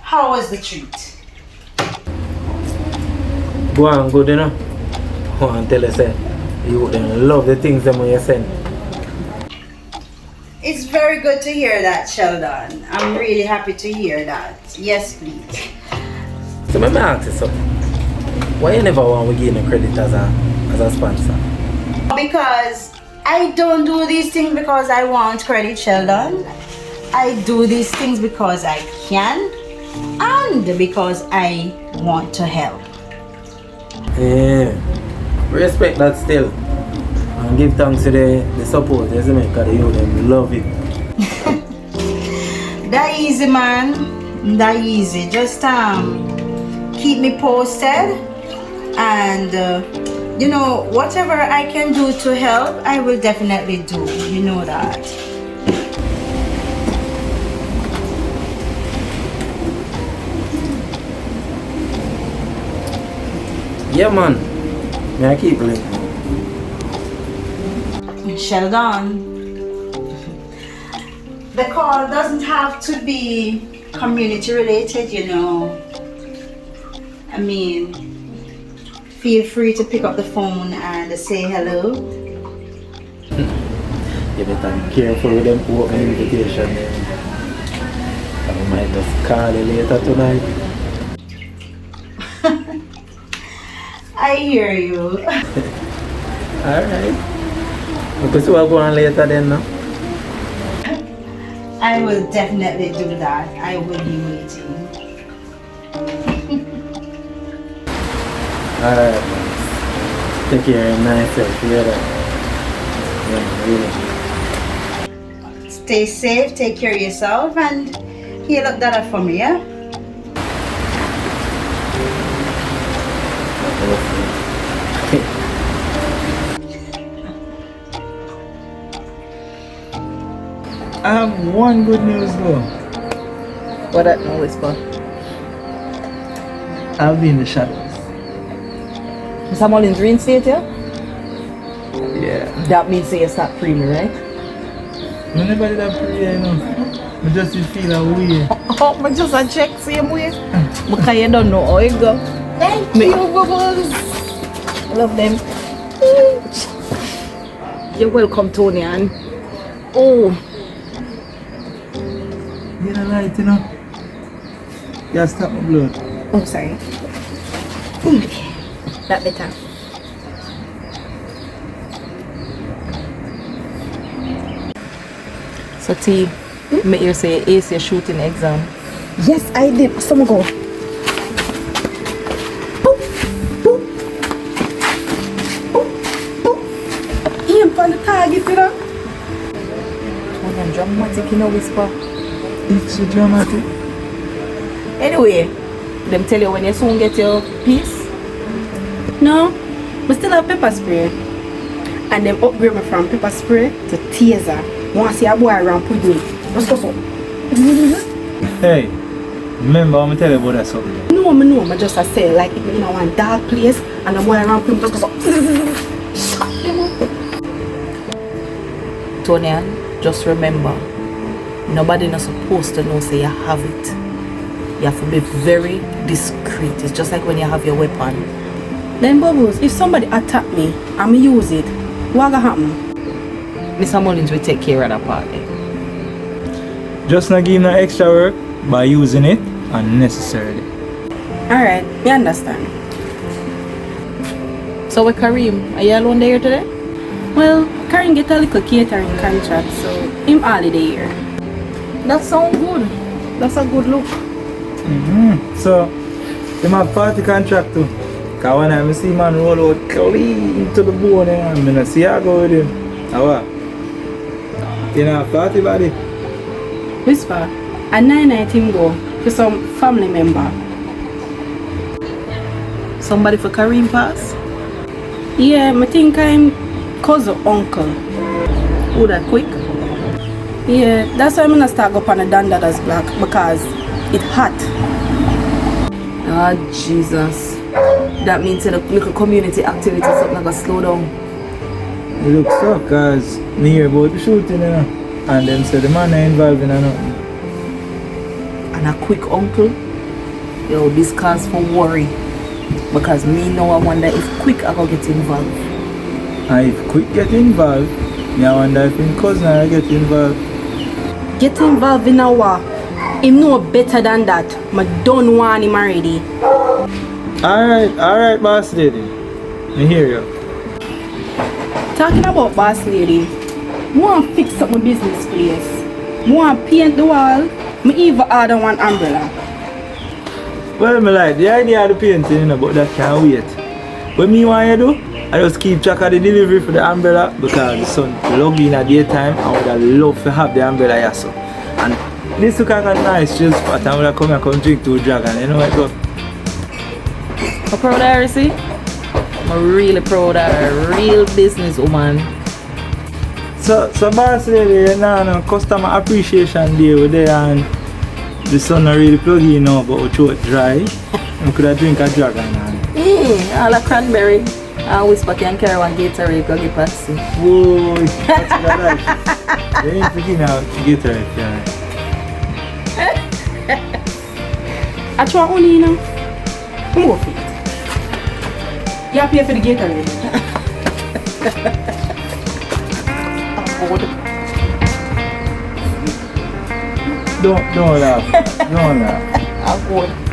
how was the treat? Go on, good enough. Go on, tell us you would love the things that you send. It's very good to hear that, Sheldon. I'm really happy to hear that. Yes, please. So let me ask you something. Why you never want to give a credit as a sponsor? Because I don't do these things because I want credit, Sheldon. I do these things because I can and because I want to help. Yeah. Respect that still. And give thanks to the support, isn't it? Because you them love it. That easy, man. That easy. Just keep me posted, and you know, whatever I can do to help, I will definitely do. You know that. Yeah, man. May I keep linking? Sheldon, the call doesn't have to be community related, you know. I mean, feel free to pick up the phone and say hello. You better be careful with them open invitation. I might just call you later tonight. I hear you. Alright. Okay, so I'll go on later then, no? I will definitely do that. I will be waiting. Alright, man. Take care of myself, you hear that? Yeah, really. Stay safe, take care of yourself, and heal up that for me, yeah? I have one good news though. What that now, Whisper? I'll be in the shadows. Mr. Mullins reinstate you? Yeah. That means say you start praying, right? Whenever did I pray, you know, I just feel a way. Oh, but just a check same way. Because you don't know how it go. Thank you, Bubbles. Love them. You're welcome, Tony. And oh. You know, light, you know. You stop my blood. Oh, sorry. Okay. That better. So T, make you say ace your shooting exam. Yes, I did. Some go. Aim for the target, you know. Oh, I'm dramatic, you know, Whisper. It's so dramatic. Anyway, them tell you when you soon get your piece. No, we still have pepper spray. And them upgrade me from pepper spray to taser. Want to see a boy around pudding. Let's go for. Hey, remember I'm tell you about that something. No, I just say like if you know one dark place and a boy around pudding, just go so. Tony, just remember, nobody not supposed to know say you have it. You have to be very discreet. It's just like when you have your weapon. Then Bubbles, if somebody attack me and me use it, what gonna happen? Mr. Mullins will take care of that part. Just not give no extra work by using it unnecessarily. Alright, we understand. So with Kareem, are you alone there today? Well, Kareem get a little catering contract, so him holiday here. That sounds good. That's a good look. So, they have party contract too. Because when I see man roll out clean to the bone, I'm going to see how go with him. How? You know, party body? Whisper, a 9 him go for some family member. Somebody for Kareem pass? Yeah, I think I'm cousin uncle. Oh, that quick? Yeah, that's why I'm gonna start up on a Dandada's black because it hot. Ah, Jesus. That means the little community activity something like a slow down. It looks so because me hear about the shooting, you know. And them say the man ain't involved in nothing. And a quick uncle. Yo, this cause for worry. Because me know I wonder if quick I go get involved. And if quick get involved, me I wonder if him cousin I get involved. Get involved in a war. Him know better than that. I don't want him already. Alright, boss lady. I hear you. Talking about boss lady, I want to fix up my business place. I want to paint the wall. I even order one umbrella. Well, me like the idea of the painting, you know, but that can't wait. What me want to do, I just keep track of the delivery for the umbrella because the sun log in at daytime. I would have loved to have the umbrella here, so. And this look like a nice chill spot. I would have come and come drink to a dragon, you know what I go? I'm proud of her, see? I'm really proud of her. Real business woman. So boss lady, you know, no customer appreciation day with there and the sun not really plug in now, but we throat dry. We could have drink a dragon and All a cranberry. I whisper can carry one Gatorade, go get past it. whoa, that's what I like. They ain't freaking out to get her if you're I try only, you know. Move it. You pay for the Gatorade. Don't laugh. Don't laugh. I'll go.